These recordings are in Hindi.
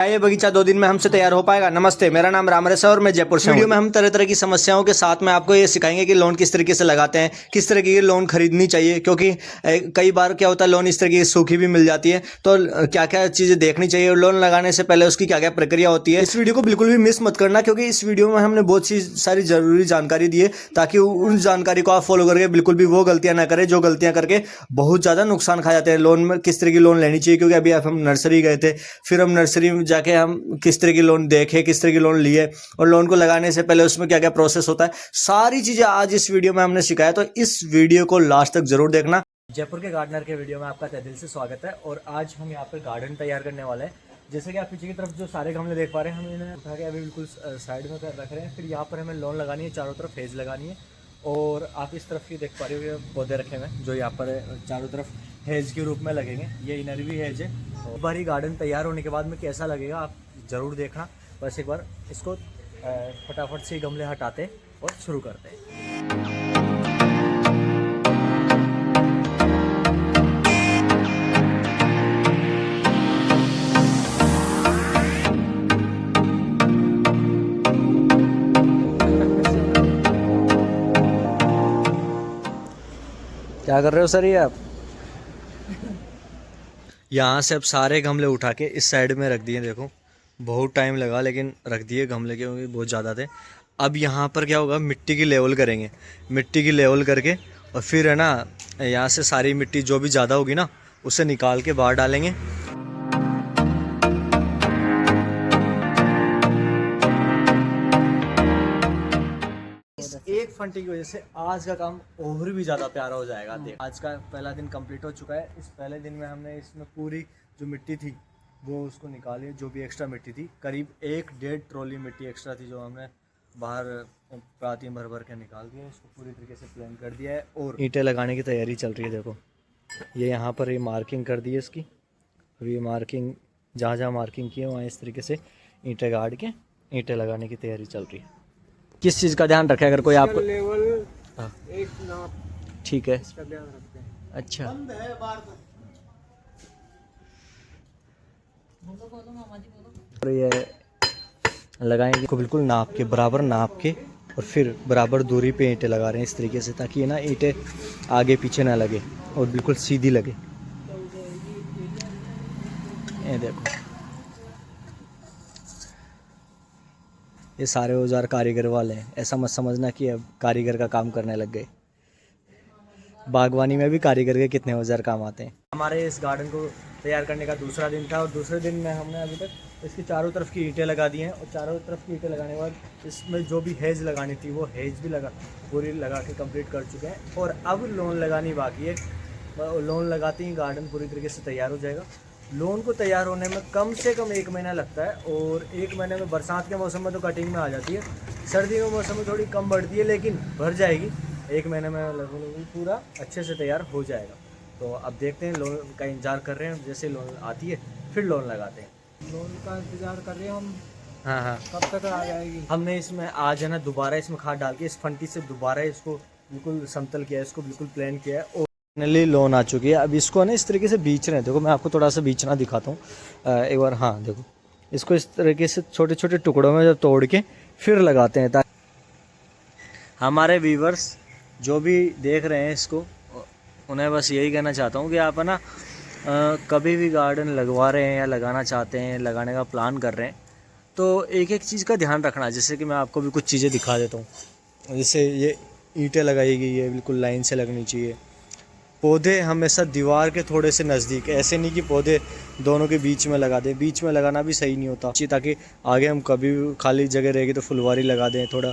ये बगीचा 2 दिन में हमसे तैयार हो पाएगा। नमस्ते, मेरा नाम रामरेश है और मैं जयपुर से हूँ। वीडियो में हम तरह तरह की समस्याओं के साथ में आपको ये सिखाएंगे कि लोन किस तरीके से लगाते हैं, किस तरह की लोन खरीदनी चाहिए, क्योंकि कई बार क्या होता है लोन इस तरह की सूखी भी मिल जाती है। तो क्या क्या चीज़ें देखनी चाहिए और लोन लगाने से पहले उसकी क्या क्या प्रक्रिया होती है। इस वीडियो को बिल्कुल भी मिस मत करना, क्योंकि इस वीडियो में हमने बहुत सी सारी जरूरी जानकारी दी है, ताकि उन जानकारी को आप फॉलो करके बिल्कुल भी वो गलतियां ना करें जो गलतियां करके बहुत ज़्यादा नुकसान खा जाते हैं। लोन में किस तरह की लोन लेनी चाहिए, क्योंकि अभी हम नर्सरी गए थे, फिर हम नर्सरी में जाके हम किस तरह की लोन देखे, किस तरह की लोन लिए और लोन को लगाने से पहले उसमें क्या क्या प्रोसेस होता है, सारी चीज़ें आज इस वीडियो में हमने सिखाया। तो इस वीडियो को लास्ट तक जरूर देखना। जयपुर के गार्डनर के वीडियो में आपका तहे दिल से स्वागत है। और आज हम यहाँ पर गार्डन तैयार करने वाले हैं। जैसे कि आप पीछे की तरफ जो सारे गमले देख पा रहे हैं, हम इन्हें उठा के अभी बिल्कुल साइड में रख रहे हैं। फिर यहाँ पर हमें लोन लगानी है, चारों तरफ फेज लगानी है। और आप इस तरफ की देख पा रहे हो पौधे रखे हुए हैं जो यहाँ पर चारों तरफ हेज के रूप में लगेंगे। ये इनर भी हेज है। तो एक बार ही गार्डन तैयार होने के बाद में कैसा लगेगा आप ज़रूर देखना। बस एक बार इसको फटाफट से गमले हटाते और शुरू करते हैं। क्या कर रहे हो सर ये आप? यहाँ से अब सारे गमले उठा के इस साइड में रख दिए। देखो बहुत टाइम लगा, लेकिन रख दिए गमले, क्योंकि बहुत ज़्यादा थे। अब यहाँ पर क्या होगा, मिट्टी की लेवल करेंगे। मिट्टी की लेवल करके और फिर है ना, यहाँ से सारी मिट्टी जो भी ज़्यादा होगी ना उसे निकाल के बाहर डालेंगे। इस एक फंटी की वजह से आज का काम और भी ज़्यादा प्यारा हो जाएगा। देख, आज का पहला दिन कंप्लीट हो चुका है। इस पहले दिन में हमने इसमें पूरी जो मिट्टी थी वो उसको निकाली, जो भी एक्स्ट्रा मिट्टी थी। करीब 1-1.5 ट्रॉली मिट्टी एक्स्ट्रा थी, जो हमने बाहर पाती भर भर के निकाल दिया। इसको पूरी तरीके से प्लान कर दिया है और ईंटें लगाने की तैयारी चल रही है। देखो ये यहाँ पर ये मार्किंग कर दी है इसकी। और ये मार्किंग जहाँ जहाँ मार्किंग की है वहाँ इस तरीके से ईंटें गाड़ के ईंटें लगाने की तैयारी चल रही है। किस चीज़ का ध्यान रखें अगर कोई आपको लेवल एक नाप, ठीक है, इसका ध्यान रखते हैं। अच्छा, और ये लगाएंगे को बिल्कुल नाप के, बराबर नाप के, और फिर बराबर दूरी पे ईंटें लगा रहे हैं इस तरीके से, ताकि ये ना ईंटें आगे पीछे ना लगे और बिल्कुल सीधी लगे। ये देखो ये सारे औजार कारीगर वाले हैं। ऐसा मत समझना कि अब कारीगर का काम करने लग गए। बागवानी में भी कारीगर के कितने औजार काम आते हैं। हमारे इस गार्डन को तैयार करने का दूसरा दिन था, और दूसरे दिन में हमने अभी तक इसकी चारों तरफ की ईंटें लगा दी हैं। और चारों तरफ की ईंटें लगाने के बाद इसमें जो भी हेज लगानी थी वो हेज भी पूरी लगा के कंप्लीट कर चुके हैं। और अब लोन लगानी बाकी है। लोन लगाते ही गार्डन पूरी तरीके से तैयार हो जाएगा। लोन को तैयार होने में कम से कम 1 महीना लगता है, और 1 महीने में बरसात के मौसम में तो कटिंग में आ जाती है, सर्दियों के मौसम में थोड़ी कम बढ़ती है, लेकिन भर जाएगी। 1 महीने में लगभग पूरा अच्छे से तैयार हो जाएगा। तो अब देखते हैं, लोन का इंतजार कर रहे हैं, जैसे लोन आती है फिर लोन लगाते हैं। लोन का इंतजार कर रहे हैं हम। हाँ हाँ, कब तक आ जाएगी? हमने इसमें आज है ना दोबारा इसमें खाद डाल के इस फंटी से दोबारा इसको बिल्कुल समतल किया है, इसको बिल्कुल प्लेन किया है। और फाइनली लोन आ चुकी है। अब इसको ना इस तरीके से बीच रहे हैं। देखो मैं आपको थोड़ा सा बीचना दिखाता हूँ एक बार। हाँ देखो, इसको इस तरीके से छोटे छोटे टुकड़ों में जब तोड़ के फिर लगाते हैं, ताकि हमारे व्यूवर्स जो भी देख रहे हैं इसको, उन्हें बस यही कहना चाहता हूँ कि आप है ना कभी भी गार्डन लगवा रहे हैं या लगाना चाहते हैं, लगाने का प्लान कर रहे हैं, तो एक एक चीज़ का ध्यान रखना। जैसे कि मैं आपको भी कुछ चीज़ें दिखा देता हूँ। जैसे ये ईंटें लगाई गई है, बिल्कुल लाइन से लगनी चाहिए। पौधे हमेशा दीवार के थोड़े से नज़दीक, ऐसे नहीं कि पौधे दोनों के बीच में लगा दें। बीच में लगाना भी सही नहीं होता, ताकि आगे हम कभी भी खाली जगह रहेगी तो फुलवारी लगा दें, थोड़ा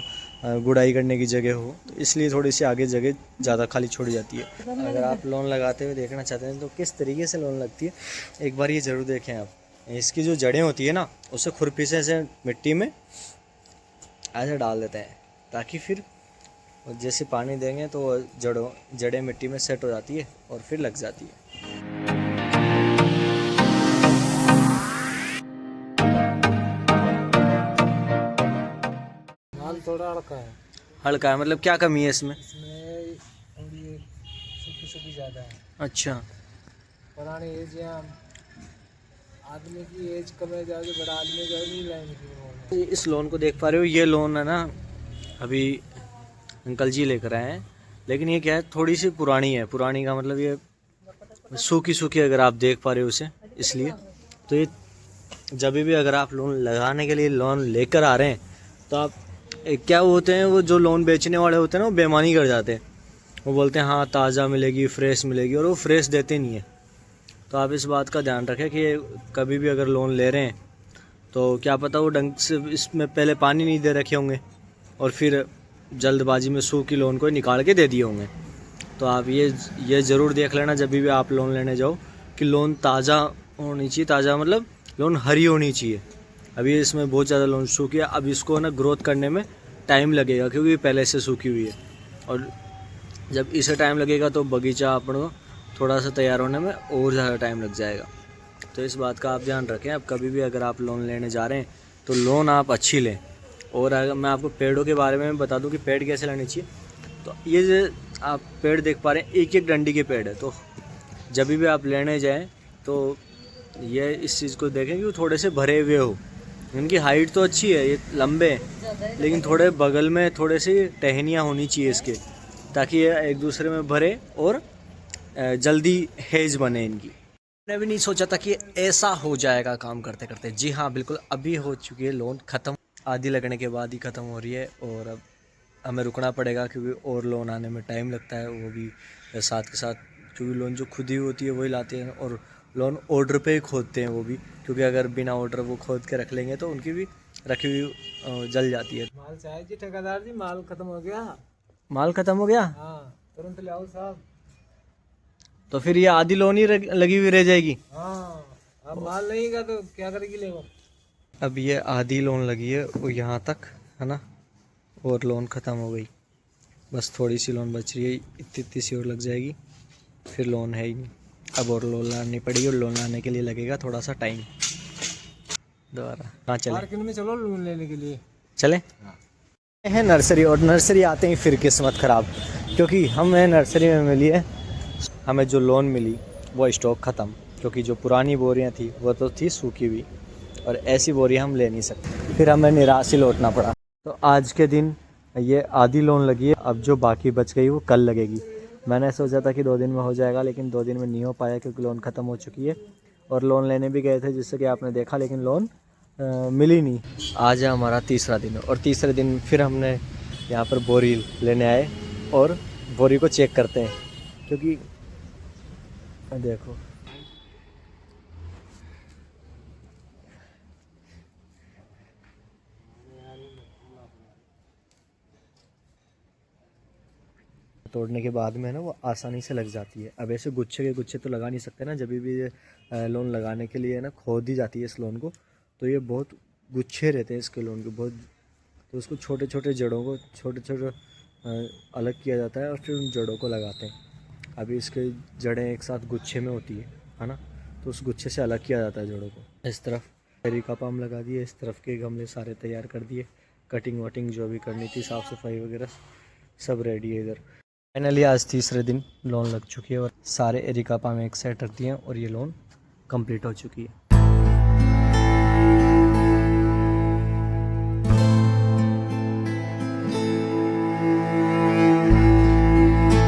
गुड़ाई करने की जगह हो, तो इसलिए थोड़ी सी आगे जगह ज़्यादा खाली छोड़ी जाती है। अगर आप लोन लगाते हुए देखना चाहते हैं तो किस तरीके से लोन लगती है, एक बार ये ज़रूर देखें आप। इसकी जो जड़ें होती है ना, उसे खुरपी से ऐसे मिट्टी में ऐसे डाल देते हैं, ताकि फिर और जैसे पानी देंगे तो जड़ें मिट्टी में सेट हो जाती है और फिर लग जाती है। माल थोड़ा हल्का है। हल्का है मतलब क्या कमी है इसमें? इसमें थोड़ी सूखी ज़्यादा है। अच्छा, पुरानी एज आदमी की एज कम है, ज़्यादा बड़ा आदमी का नहीं लाइन। इस लोन को देख पा रहे हो, ये लोन है ना अभी अंकल जी लेकर आए हैं, लेकिन ये क्या है थोड़ी सी पुरानी है। पुरानी का मतलब ये सूखी सूखी अगर आप देख पा रहे हो उसे, इसलिए तो ये जब भी अगर आप लोन लगाने के लिए लोन लेकर आ रहे हैं तो आप क्या होते हैं, वो जो लोन बेचने वाले होते हैं ना वो बेईमानी कर जाते हैं। वो बोलते हैं हाँ ताज़ा मिलेगी, फ्रेश मिलेगी, और वो फ्रेश देते नहीं है। तो आप इस बात का ध्यान रखें कि कभी भी अगर लोन ले रहे हैं तो क्या पता वो ढंग से इसमें पहले पानी नहीं दे रखे होंगे और फिर जल्दबाजी में सूखी लोन को निकाल के दे दिए होंगे। तो आप ये ज़रूर देख लेना जब भी आप लोन लेने जाओ कि लोन ताज़ा होनी चाहिए। ताज़ा मतलब लोन हरी होनी चाहिए। अभी इसमें बहुत ज़्यादा लोन सूखी है, अब इसको ना ग्रोथ करने में टाइम लगेगा क्योंकि पहले से सूखी हुई है, और जब इसे टाइम लगेगा तो बगीचा अपना थोड़ा सा तैयार होने में और ज़्यादा टाइम लग जाएगा। तो इस बात का आप ध्यान रखें। अब कभी भी अगर आप लोन लेने जा रहे हैं तो लोन आप अच्छी लें। और अगर मैं आपको पेड़ों के बारे में बता दूं कि पेड़ कैसे लेने चाहिए, तो ये जो आप पेड़ देख पा रहे हैं एक एक डंडी के पेड़ है, तो जब भी आप लेने जाएं तो ये इस चीज़ को देखें कि वो थोड़े से भरे हुए हो। इनकी हाइट तो अच्छी है, ये लंबे हैं, लेकिन थोड़े बगल में थोड़े से टहनियाँ होनी चाहिए इसके, ताकि ये एक दूसरे में भरे और जल्दी हेज बने इनकी। मैंने भी नहीं सोचा था कि ऐसा हो जाएगा काम करते करते। जी हाँ बिल्कुल, अभी हो चुकी है लोन ख़त्म, आधी लगने के बाद ही ख़त्म हो रही है, और अब हमें रुकना पड़ेगा क्योंकि और लोन आने में टाइम लगता है। वो भी साथ के साथ, क्योंकि लोन जो खुद ही होती है वही लाते हैं, और लोन ऑर्डर पे ही खोदते हैं वो भी, क्योंकि अगर बिना ऑर्डर वो खोद के रख लेंगे तो उनकी भी रखी हुई जल जाती है। माल चाहिए जी ठेकेदार जी, माल खत्म हो गया। माल ख़त्म हो गया? हाँ तुरंत ले आओ साहब। तो फिर ये आधी लोन ही लगी हुई रह जाएगी। हाँ अब माल नहीं का तो क्या करेगी लेबर। अब ये आधी लोन लगी है वो यहाँ तक है ना, और लोन ख़त्म हो गई, बस थोड़ी सी लोन बच रही है, इतनी सी और लग जाएगी, फिर लोन है ही नहीं। अब और लोन लानी पड़ेगी, और लोन लाने के लिए लगेगा थोड़ा सा टाइम। दोबारा कहाँ चले? मार्केट में चलो लोन लेने के लिए चले है नर्सरी, और नर्सरी आते ही फिर किस्मत ख़राब, क्योंकि हमें नर्सरी में मिली है, हमें जो लोन मिली वो स्टॉक ख़त्म, क्योंकि जो पुरानी बोरियां थी वो तो थी सूखी हुई, और ऐसी बोरियां हम ले नहीं सकते, फिर हमें निराश ही लौटना पड़ा। तो आज के दिन ये आधी लोन लगी है, अब जो बाकी बच गई वो कल लगेगी। मैंने सोचा था कि 2 दिन में हो जाएगा, लेकिन 2 दिन में नहीं हो पाया क्योंकि लोन ख़त्म हो चुकी है, और लोन लेने भी गए थे जिससे कि आपने देखा, लेकिन लोन मिली नहीं। आज है हमारा तीसरा दिन, और तीसरे दिन फिर हमने यहाँ पर बोरी लेने आए और बोरी को चेक करते हैं, क्योंकि देखो तोड़ने के बाद में ना वो आसानी से लग जाती है। अब ऐसे गुच्छे के गुच्छे तो लगा नहीं सकते ना, जब भी ये लोन लगाने के लिए ना खोद दी जाती है इस लोन को, तो ये बहुत गुच्छे रहते हैं इसके लोन के बहुत, तो उसको छोटे छोटे जड़ों को छोटे छोटे अलग किया जाता है और फिर उन जड़ों को लगाते हैं। अभी इसके जड़ें एक साथ गुच्छे में होती है ना, तो उस गुच्छे से अलग किया जाता है जड़ों को। इस तरफ एरिका पाम लगा दिए, इस तरफ के गमले सारे तैयार कर दिए, कटिंग वटिंग जो भी करनी थी, साफ़ सफाई वगैरह सब रेडी है इधर। फाइनली आज तीसरे दिन लोन लग चुकी है, और सारे एरिका पाम एक साइड रख दिए हैं, और ये लोन कंप्लीट हो चुकी है।